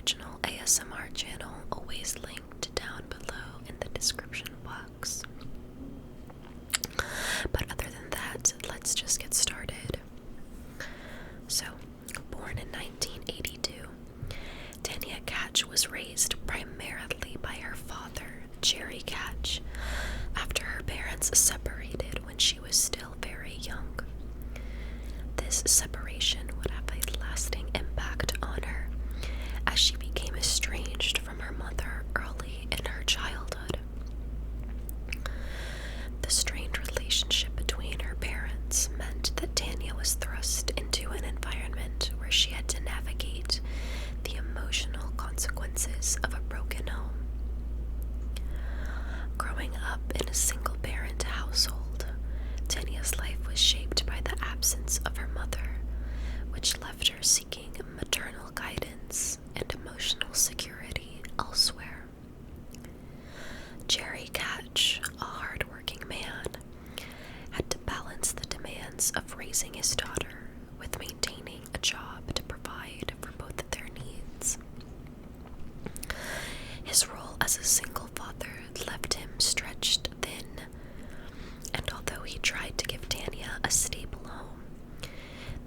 original ASMR channel, always linked down below in the description box. But other than that, let's just get started. So, born in 1982, Tanya Kach was raised primarily by her father, Jerry Kach, after her parents separated when she was still very young. This separation would have a lasting impact on her, as she became estranged from her mother early in her childhood. The strained relationship between her parents meant that Tanya was thrust into an environment where she had to navigate the emotional consequences of a broken home. Growing up in a single-parent household, Tanya's life was shaped by the absence of her mother, which left her seeking maternal guidance and emotional security elsewhere. Jerry Kach, a hard-working man, had to balance the demands of raising his daughter with maintaining a job to provide for both of their needs. His role as a single father left him stretched thin, and although he tried to give Tanya a stable home,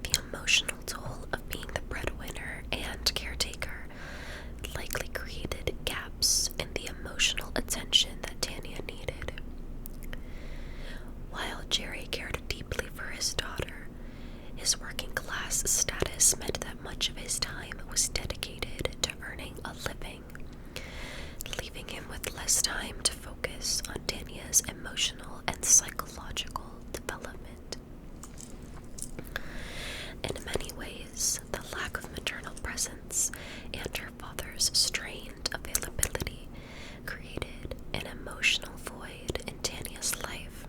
the emotional toll of being the breadwinner and caretaker likely created gaps in the emotional attention that Tanya needed. While Jerry cared deeply for his daughter, his working class status meant that much of his time was dedicated to earning a living, leaving him with less time to focus on Tanya's emotional and psychological development. In many ways, the lack of maternal presence and her father's strained availability created an emotional void in Tanya's life.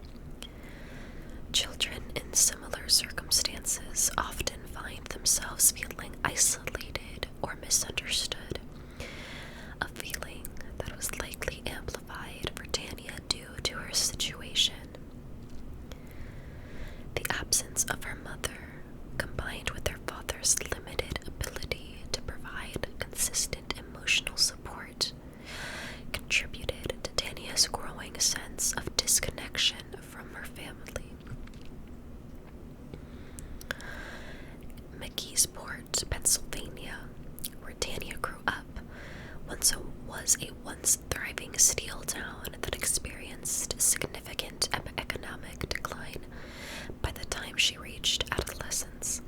Children in similar circumstances often find themselves feeling isolated or misunderstood, a feeling that was likely amplified for Tanya due to her situation. The absence of her mother, combined with her father's limited ability to provide consistent emotional support, contributed to Tanya's growing sense of disconnection from her family. McKeesport, Pennsylvania, where Tanya grew up, was a once thriving steel town that experienced significant economic decline by the time she reached adolescence.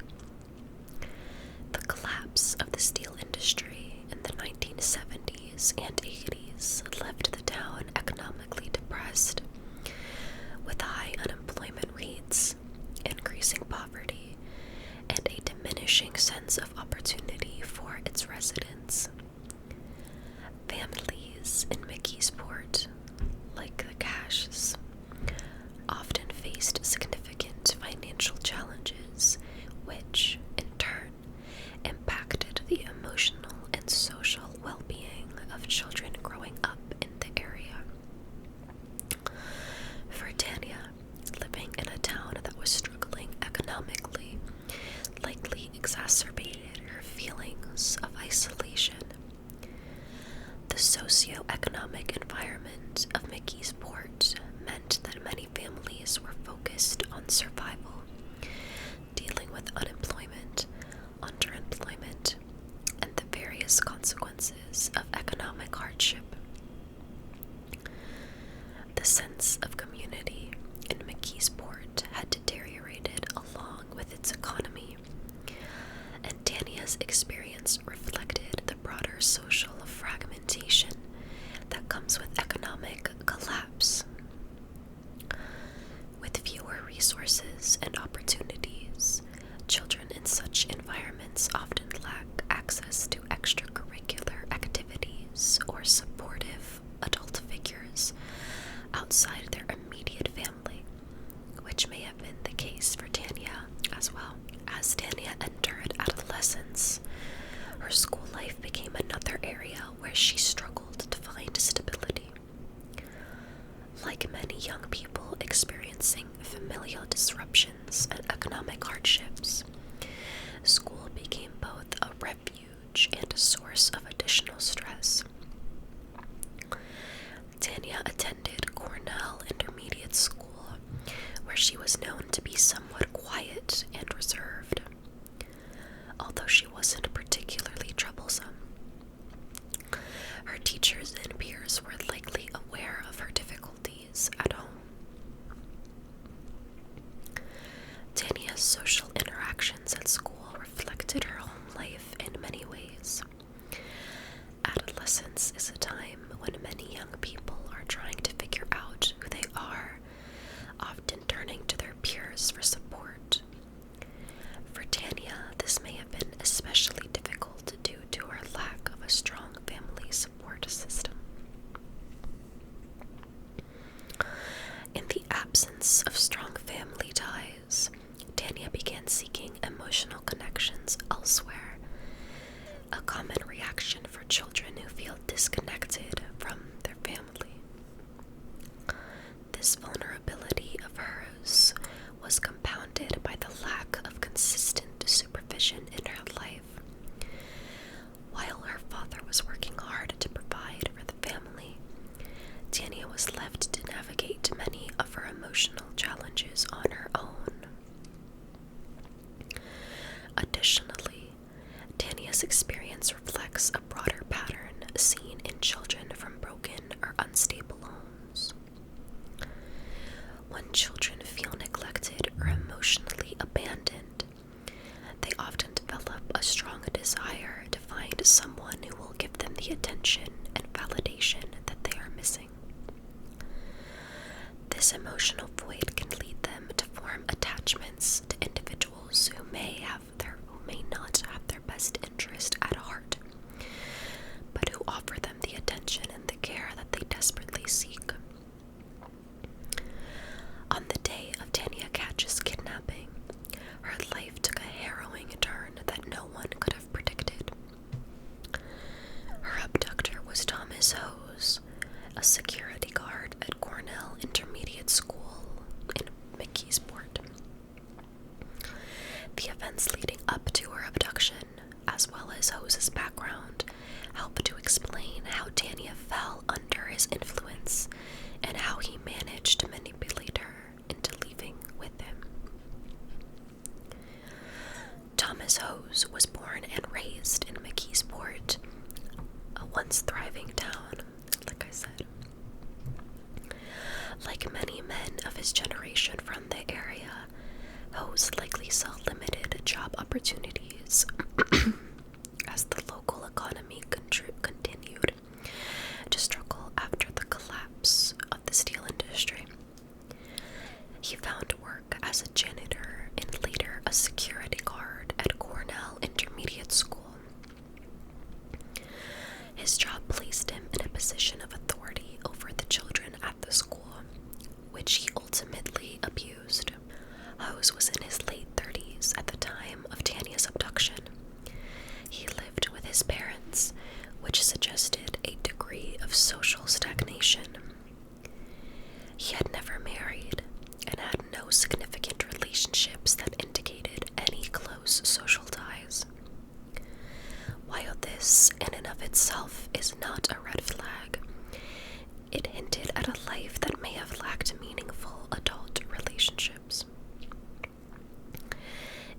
The collapse of the steel industry in the 1970s and 80s left the town economically depressed, with high unemployment rates, increasing poverty, and a diminishing sense of opportunity for its residents. Families in McKeesport, like the Kachs, often faced significant financial challenges, which, in turn, impacted the emotional and social well-being of children growing up in the area. For Tanya, living in a town that was struggling economically likely exacerbated her feelings of isolation. The socio-economic environment of McKeesport meant that many families were focused on survival, dealing with unemployment, underemployment, and the various consequences of economic hardship. The sense of community in McKeesport had deteriorated along with its economy, and Tanya's experience reflected the broader social fragmentation that comes with economic collapse. With fewer resources and opportunities, children in such environments often lack access to extracurricular activities or supportive adult figures outside their immediate family, which may have been the case for Tanya as well. As Tanya entered adolescence, her school life became another area where she struggled to find stability. Like many young people experiencing familial disruptions and economic hardships, school became both a refuge and a source of additional adolescence is a time when many young people are trying to figure out who they are, often turning to their peers for support. For Tanya, this may have been especially difficult due to her lack of a strong family support system. In the absence of strong family ties, Tanya began seeking emotional connections elsewhere, a common reaction for children who feel disconnected from their family. This vulnerability of hers was compounded by the lack of consistent supervision in her life. While her father was working hard to provide for the family, Tanya was left to navigate many of her emotional challenges on her own. Additionally, Tanya's experience reflects a broader pattern seen in children from broken or unstable homes. When children feel neglected or emotionally abandoned, they often develop a strong desire to find someone who will give them the attention and validation that they are missing. This emotional void can lead them to form attachments to individuals who may not have their best interest at heart, but who offer them the attention and the care that they desperately seek. On the day of Tanya Kach's kidnapping, her life took a harrowing turn that no one could have predicted. Her abductor was Thomas Hose, a security guard at Cornell Intermediate School in McKeesport. The events leading up to her abduction, as well as Hose's background, help to explain how Tanya fell under his influence and how he managed to manipulate her into leaving with him. Thomas Hose was born and raised in McKeesport, a once thriving town, like I said. Like many men of his generation from the area, Hose likely saw limited job opportunities as the local economy continued to struggle after the collapse of the steel industry. He found work as a janitor and later a security guard at Cornell Intermediate School. His job placed him in a position of authority over the children at the school, which he ultimately abused. Hose was in his late 30s at the time of Tanya's abduction. He lived with his parents, which suggested a degree of social stagnation. He had never married and had no significant relationships that indicated any close social ties. While this, in and of itself, is not a red flag, it hinted at a life that may have lacked meaningful adult relationships.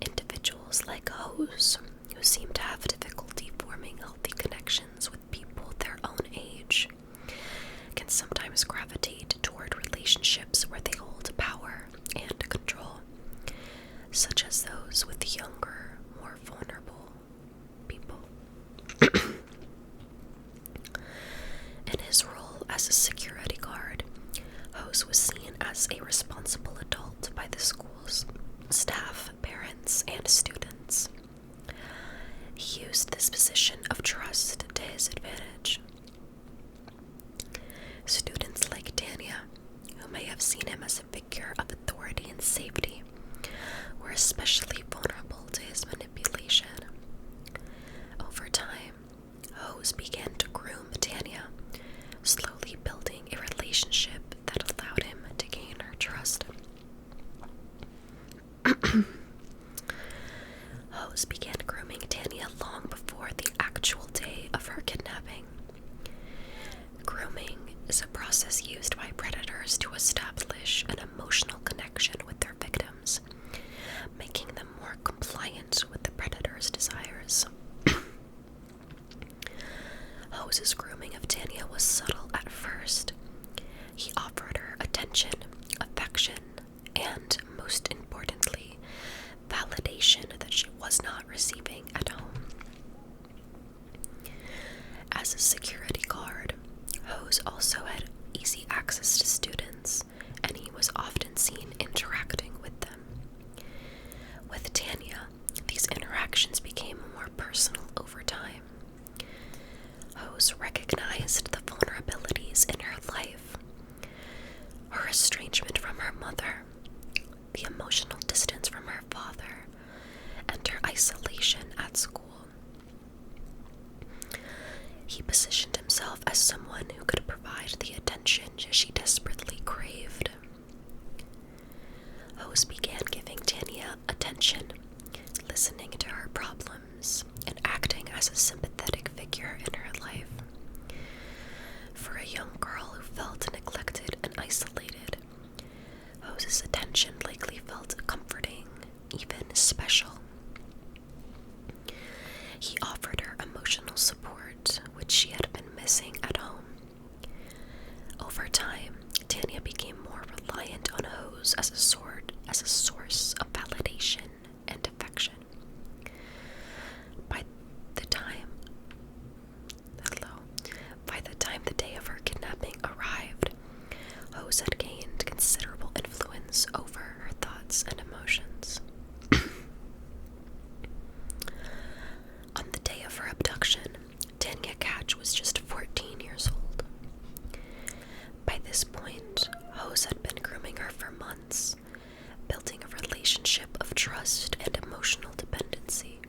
Individuals like Hose, who seem to have difficulty forming healthy connections with people their own age, can sometimes gravitate toward relationships where they hold power and control, such as those with younger, more vulnerable people. In his role as a security guard, Hose was seen as a responsible adult by the school's staff, parents, and students. He used this position of trust to his advantage. Students like Tanya, who may have seen him as a figure of authority and safety, were especially vulnerable to his manipulation. Over time, Hose began to groom Tanya, slowly building a relationship that allowed him to gain her trust. Hose began grooming Tanya long before the actual day of her kidnapping. Grooming is a process used by predators to establish an emotional connection with their victims, making them more compliant with the predator's desires. Hose's grooming of Tanya was subtle at first. He offered her attention, affection, and, most importantly, validation that she was not receiving at home. As a security Hose also had easy access to students, and he was often seen interacting with them. With Tanya, these interactions became more personal over time. Hose recognized the vulnerabilities in her life, her estrangement from her mother, the emotional distance from her father, and her isolation at school. He positioned himself as someone who could provide the attention she desperately craved. Hose began giving Tanya attention, listening to her problems, and acting as a sympathetic figure in her life. For a young girl who felt neglected and isolated, Hose's attention likely felt comforting, even special. He offered her emotional support, which she had been missing at home. Over time, Tanya became more reliant on Hose as a source of validation and affection. By the time the day of her kidnapping arrived, Hose had gained considerable influence over her thoughts and emotions. On the day of her abduction, Tanya Kach was just 14 years old. By this point, Hose had been grooming her for months, building a relationship of trust and emotional dependency.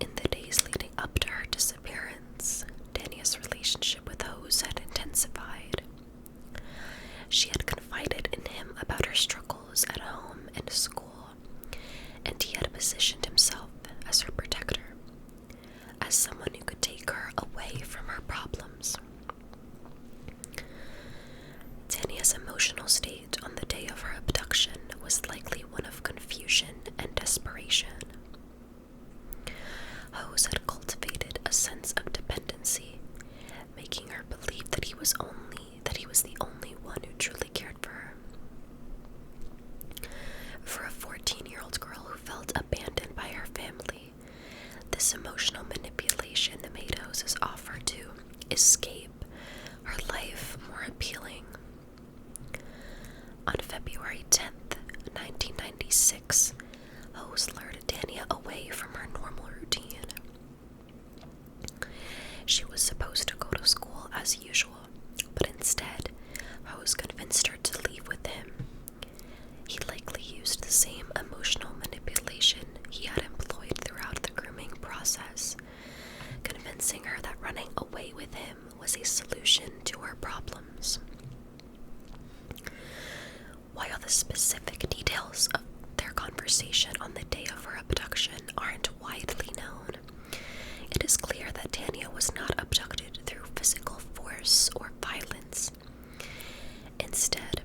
In the days leading up to her disappearance, Tanya's relationship with Hose had intensified. She had confided in him about her struggles at home and school, and he had positioned himself as her protector, as someone who could take her away from her problems. Tanya's emotional state on the day of her abduction was likely one of confusion and desperation. Hose had cultivated a sense of dependency, making her believe that he was the only one who truly cared for her. For a 14-year-old girl who felt abandoned by her family, this emotional manipulation made Hose's offer to escape her life more appealing. On February 10th, 1996, Hose lured Tanya away from her normal routine. She was supposed to go to school as usual, but instead, Hose convinced her to leave with him. He likely used the same emotional manipulation he had employed throughout the grooming process, convincing her that running away with him was a solution to her problems. While the specific details of their conversation on the day of her abduction aren't widely known, it is clear that Tanya was not abducted through physical force or violence. Instead,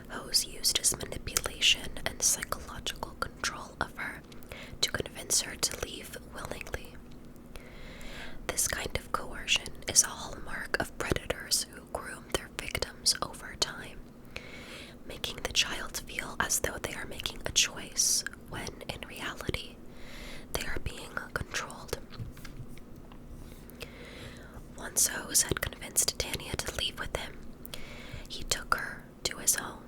Hose used his manipulation and psychological control of her to convince her to leave willingly. This kind of coercion is a hallmark of predators who groom their victims over time, making the child feel as though they are making a choice when, in reality, they are being controlled. Once Hose had convinced Tanya to leave with him, he took her to his home,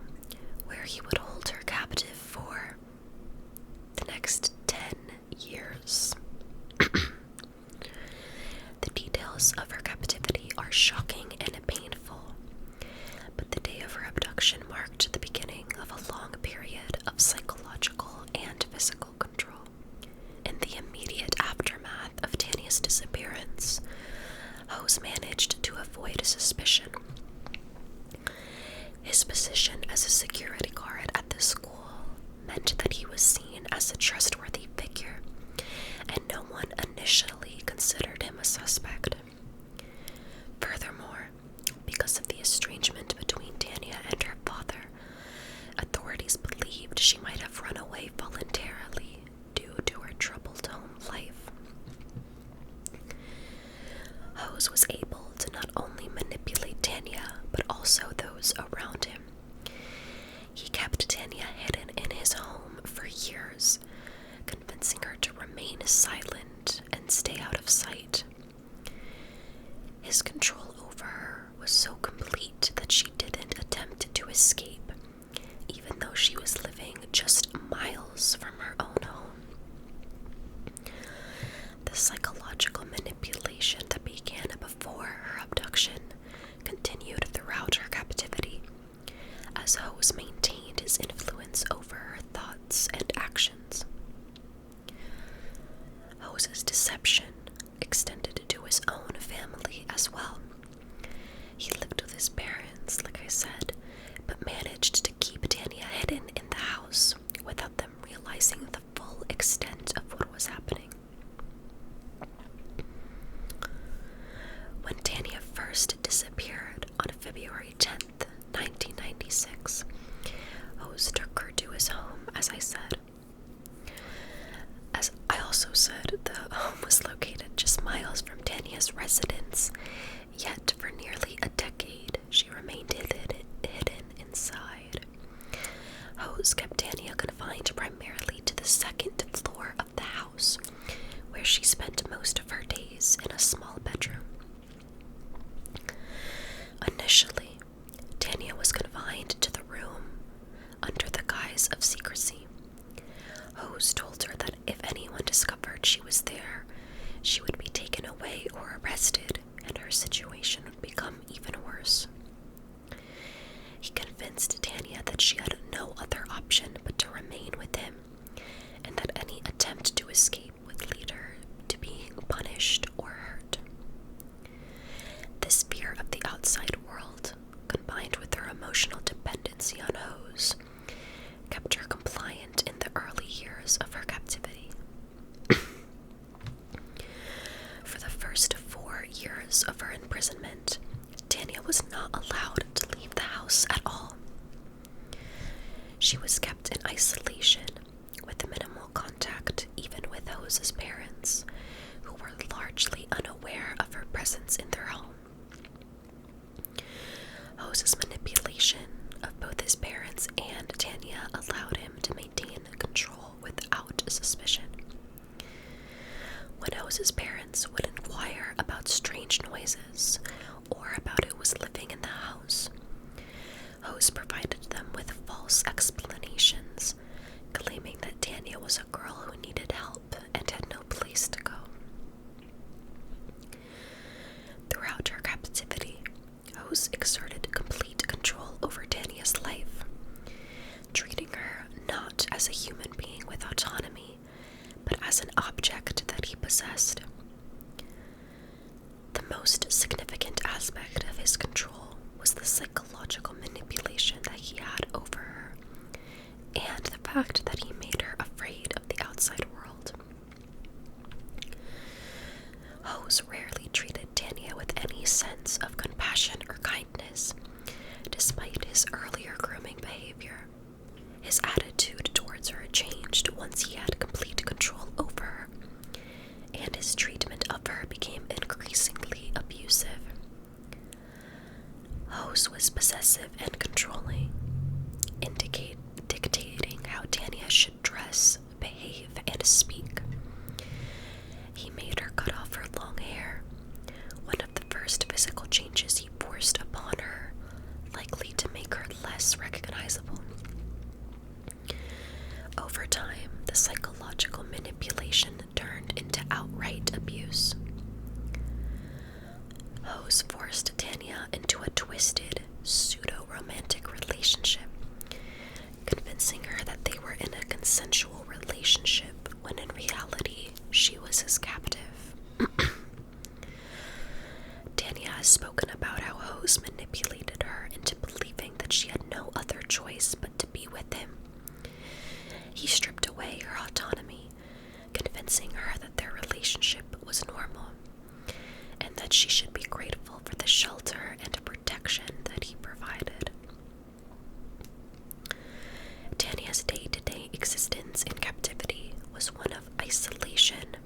where he would hold her captive for the next 10 years. The details of her captivity are shocking and painful, but the day of her abduction marked the beginning of a long period of psychological and physical control. In the immediate aftermath of Tanya's disappearance, Hose managed to avoid suspicion. His position as a security guard at the school meant that he was seen as a trustworthy figure, and no one initially considered him a suspect. Furthermore, because of the estrangement between Tanya and her father, authorities believed she might have run away voluntarily due to her troubled home life. Hose was able to not only manipulate Tanya, but also those around him. He kept Tanya hidden in his home for years, convincing her to remain silent and stay out of sight. His control over her as well. He lived with his parents, like I said, but managed to keep Tanya hidden in the house without them realizing the full extent of what was happening. When Tanya first disappeared on February 10th, 1996, Hose took her to his home, as I said. As I also said, the home was located just miles from Tanya's residence, yet for nearly a decade she remained hidden inside. Hose kept Tanya confined primarily to the second floor of the house, where she spent most of her days in a small bedroom. Initially, Tanya was confined to the room under the guise of secrecy. Hose told her that if anyone discovered she was there, she would be taken away or arrested, and her situation would become even worse. He convinced Tanya that she had no other option but to remain with him, and that any attempt to escape would lead her to being punished or hurt. This fear of the outside world, combined with her emotional dependency on Hose, kept her compliant in the early years of her captivity. For the first 4 years of her imprisonment, Tanya was not allowed to leave the house at all. She was kept in isolation, with minimal contact even with Hose's parents, who were largely unaware of her presence in their home. Hose's manipulation of both his parents and Tanya allowed him to maintain control without suspicion. When Hose's parents would inquire about strange noises or about who was living in the house, Hose provided them with false explanations, claiming that Tanya was a girl who needed help and had no place to go. Throughout her captivity, Hose exerted complete control over Tanya's life, treating her not as a human being with autonomy, but as an object that he possessed. The most significant aspect of his control was the psychological manipulation that he had over her, and the fact that he made her afraid of the outside world. Hose rarely treated Tanya with any sense of compassion or kindness, despite his earlier grooming behavior. His attitude towards her changed once he had complete control over her, and his treatment of her became increasingly abusive. Hose was possessive and controlling, dictating how Tanya should dress, behave, and speak. He made her cut off her long hair, one of the first physical changes he forced upon her, likely to make her less recognizable. Over time, the psychological manipulation turned into outright abuse. Hose forced Tanya into a twisted, pseudo-romantic relationship, convincing her that they were in a consensual relationship when in reality she was his captive. Tanya has spoken about how Hose manipulated her into believing that she had no other choice but to be with him. He stripped away her autonomy, convincing her that their relationship was normal, and that she should be grateful for the shelter and protection that he provided. Tanya's day-to-day existence in captivity was one of isolation,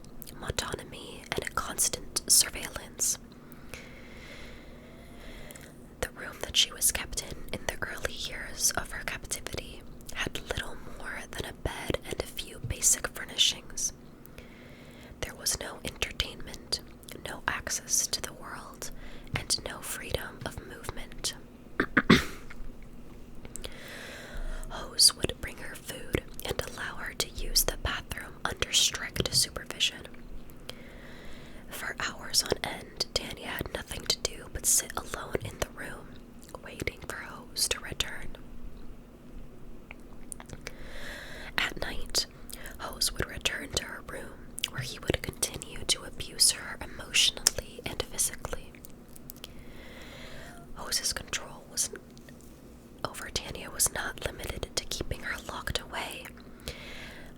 autonomy, and a constant surveillance. The room that she was kept in the early years of her captivity had little more than a bed and a few basic furnishings. There was no entertainment, no access to the world, and no freedom of movement. Hose would bring her food and allow her to use the bathroom under strict supervision. For hours on end, Tanya had nothing to do but sit alone in the room, waiting for Hose to return. At night, Hose would return to her room, where he would continue to abuse her emotionally and physically. Hose's control over Tanya was not limited to keeping her locked away.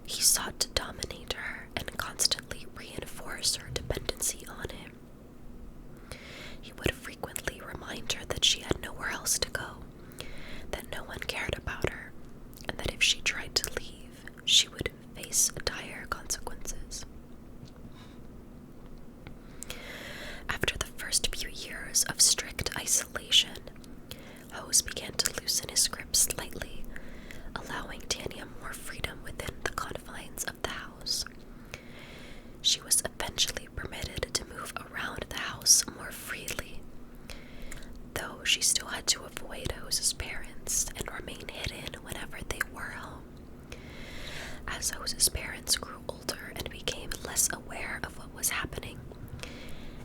He sought to dominate her and constantly reinforce her dependency on him. He would frequently remind her that she had nowhere else to go, that no one cared about her, and that if she tried to leave, she would face dire consequences. After the first few years of strict isolation, Hose began to loosen his grip slightly, allowing Tanya more freedom within the confines of the house. She was eventually permitted to move around the house more freely, though she still had to avoid Hose's parents and remain hidden whenever they were home. As Hose's parents grew older and became less aware of what was happening,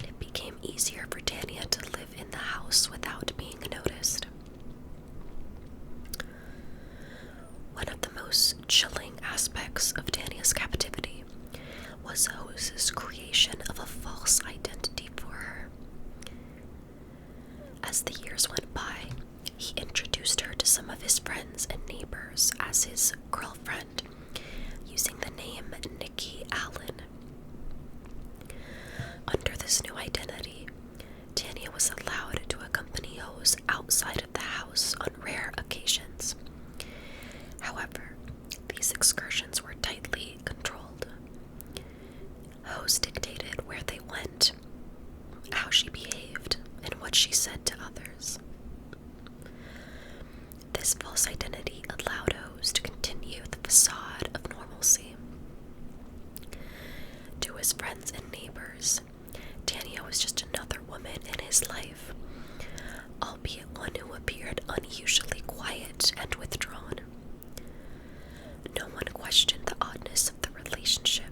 it became easier for Tanya to live in the house without being noticed. One of the most chilling aspects of Tanya's captivity was Hose's creation of a false identity for her. As the years went by, he introduced her to some of his friends and neighbors as his girlfriend, using the name Nikki Allen. Under this new identity, Tanya was allowed to accompany Hose outside of the house on rare occasions. However, these excursions were tightly controlled. Hose dictated where they went, how she behaved, and what she said to others. This false identity allowed Hose to continue the facade of normalcy. To his friends and neighbors, Tanya was just another woman in his life, albeit one who appeared unusually quiet and withdrawn. No one questioned the oddness of the relationship,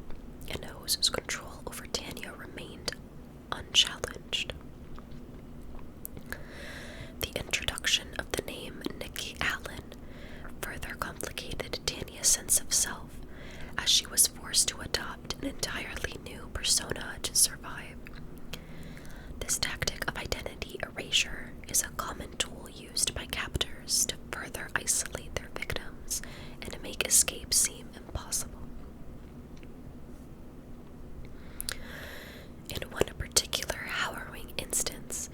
and Hose's control over Tanya remained unchallenged. The introduction of the name Nikki Allen further complicated Tanya's sense of self, as she was forced to adopt an entirely new persona to survive. This tactic of identity erasure is a common tool used by captors to further isolate their victims and make escape seem impossible. In one particular harrowing instance,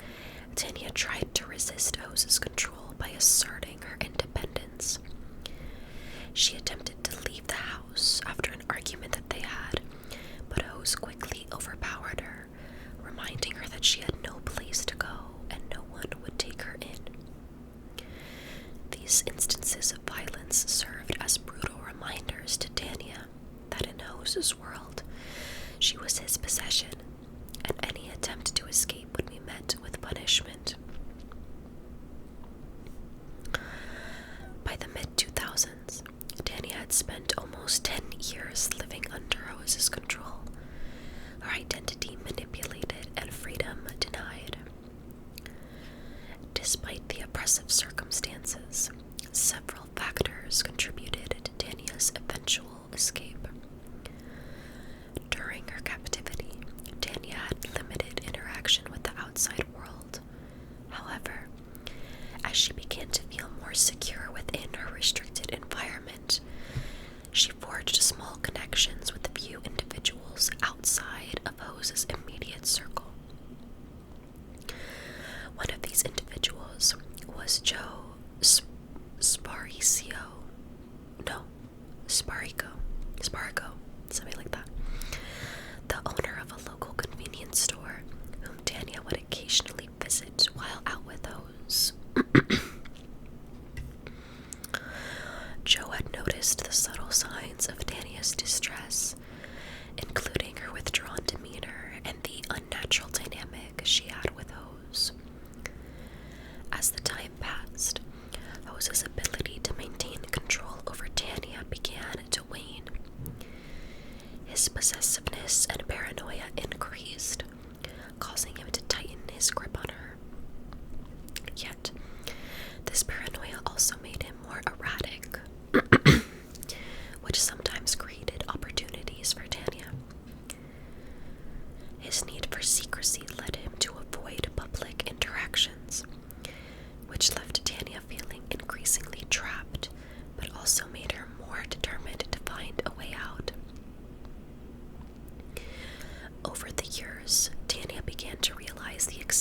Tanya tried to resist Hose's control by asserting her independence. She attempted to leave the house after an argument that they had, but Hose quickly overpowered her, reminding her that she had no place to go and no one would take her in. These instances of violence served as brutal reminders to Tanya that in Hose's world, she was his possession, and any attempt to escape would be met with punishment. By the mid-2000s, Tanya had spent almost 10 years living under Hose's control, her identity manipulated and freedom denied. Despite the oppressive circumstances, several factors contributed to Tanya's eventual escape. During her captivity, Tanya had limited interaction with the outside world. However, as she began to feel more secure within her restricted environment, she forged small connections with a few individuals outside of Hose's immediate circle. One of these individuals was Joe Sparico, something like that, the owner of a local convenience store, whom Tanya would occasionally visit while out with Hose. Joe had noticed the subtle signs of Tanya's distress, including her withdrawn demeanor and the unnatural dynamic she had with Hose. As the time passed,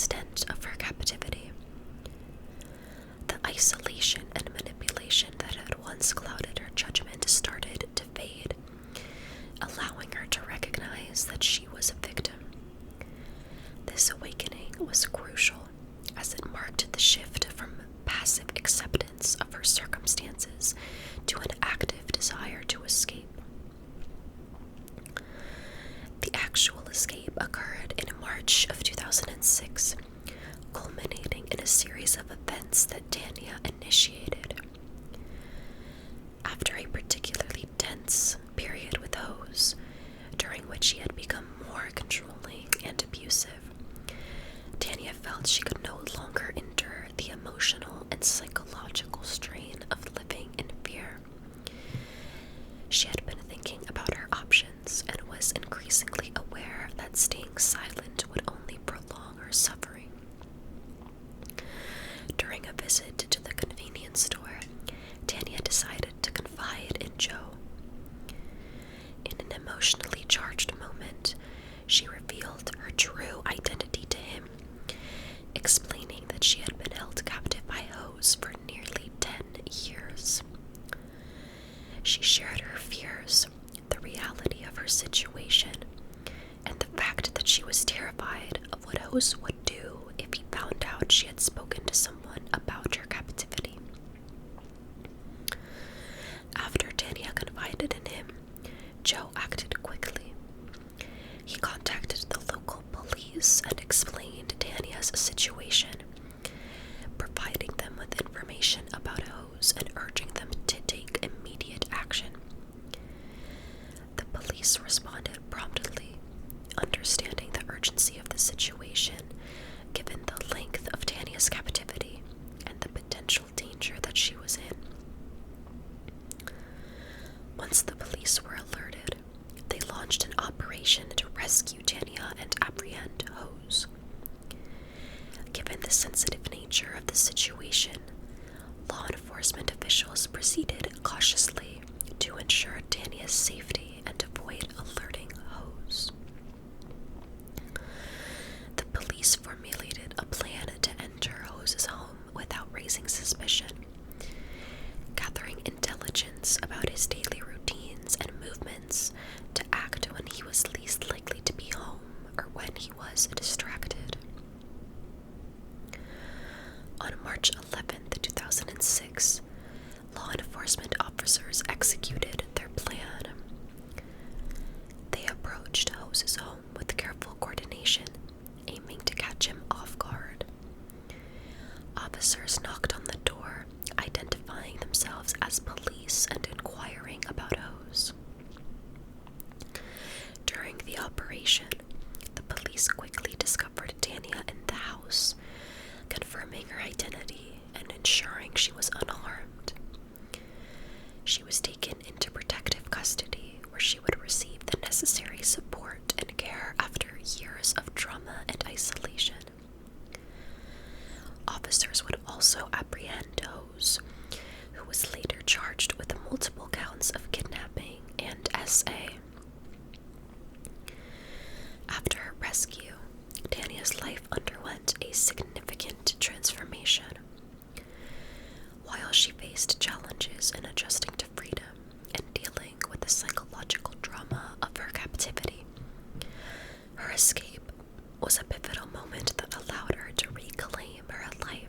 extent of her captivity. The isolation and manipulation that had once clouded her judgment started to fade, allowing her to recognize that she was a victim. This awakening was crucial, as it marked the shift from passive acceptance of her circumstances to an active desire to escape. The actual escape occurred in March of 2006, culminating in a series of events that Tanya initiated. After a particularly tense period with Hose, during which she had become more controlling and abusive, Tanya felt she could no longer endure the emotional and psychological strain of living in fear. She had been thinking about her options and was increasingly aware that staying silent would only prolong her suffering. During a visit to the convenience store, Tanya decided to confide in Joe. In an emotionally charged moment, she revealed her true identity to him, explaining that she had been held captive by Hose for nearly 10 years. She shared her fears, the reality of her situation, and the fact that she was terrified of what Hose would do if he found out she had spoken to someone about her captivity. After Tanya confided in him, Joe acted quickly. He contacted the local police and explained Tanya's situation, providing them with information about Hose and urging them to take immediate action. The police responded promptly, understanding the urgency of the situation, given the length of Tanya's captivity and the potential danger that she was in. Once the police were alerted, they launched an operation to rescue Tanya and apprehend Hose. Given the sensitive nature of the situation, law enforcement officials proceeded cautiously to ensure Tanya's safety and avoid alerting Hose. The police formulated a plan to enter Hose's home without raising suspicion, gathering intelligence about his daily routines and movements to act when he was least likely to be home or when he was distracted. On March 11th, 2006, law enforcement officers executed their plan. They approached Hose's home with careful coordination, aiming to catch him off guard. Officers knocked on the door, identifying themselves as police and inquiring about Hose. During the operation, the police quickly discovered Tanya in the house, confirming her identity and ensuring she was unharmed. She was taken into protective custody, where she would receive the necessary support and care after years of trauma and isolation. Officers would also apprehend Hose, who was later charged with multiple counts of kidnapping and SA. After her rescue, Tanya's life underwent a significant transformation. While she faced challenges in adjusting to freedom and dealing with the psychological trauma of her captivity, her escape was a pivotal moment that allowed her to reclaim her life.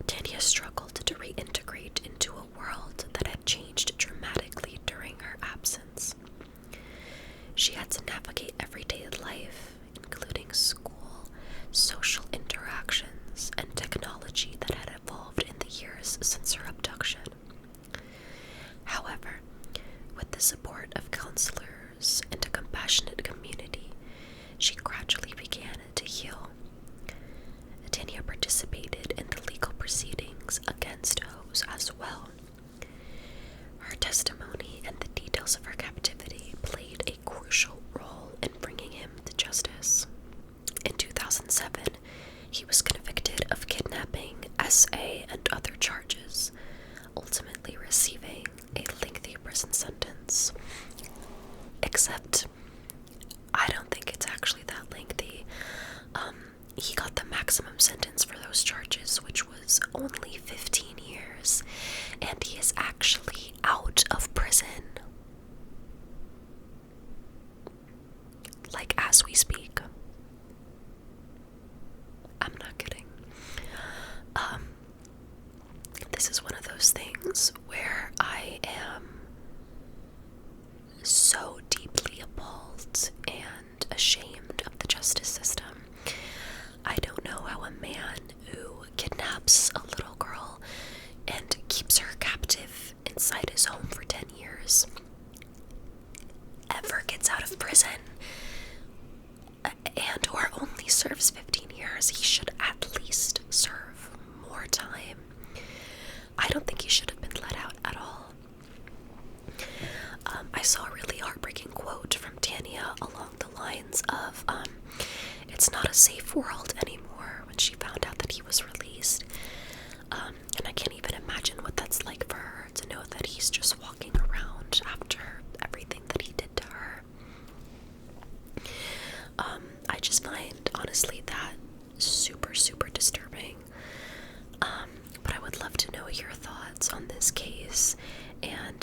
Tanya struggled to reintegrate into a world that had changed dramatically during her absence. She had to navigate everyday life, including school, he got the maximum sentence for those charges, which was only 15 years, and he is actually out of prison. Like, as we speak. I'm not kidding. This is one of those things where I am so deeply appalled and ashamed of the justice system. I don't know how a man who kidnaps a little girl and keeps her captive inside his home for 10 years ever gets out of prison and or only serves 15 years. He should at least serve more time. I don't think he should have been let out at all. I saw a really heartbreaking quote from Tanya along the lines of, it's not a safe world anymore, when she found out that he was released. And I can't even imagine what that's like for her, to know that he's just walking around after everything that he did to her. I just find, honestly, that super, super disturbing. But I would love to know your thoughts on this case, and